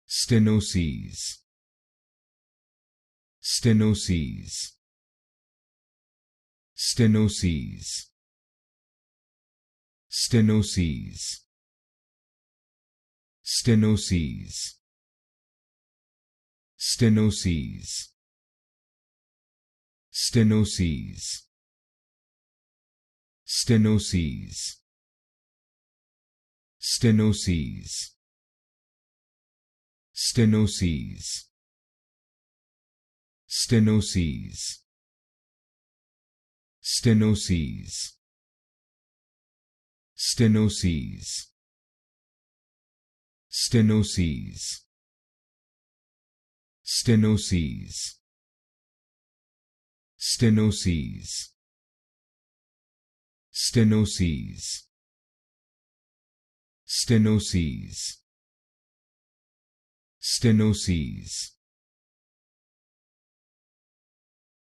Stenoses. Stenoses. Stenoses. Stenoses. Stenoses. Stenoses. Stenoses. Stenoses. Stenoses. Stenoses. Stenoses. Stenoses. Stenoses. Stenoses. Stenoses. Stenoses. Stenoses. Stenoses. Stenoses.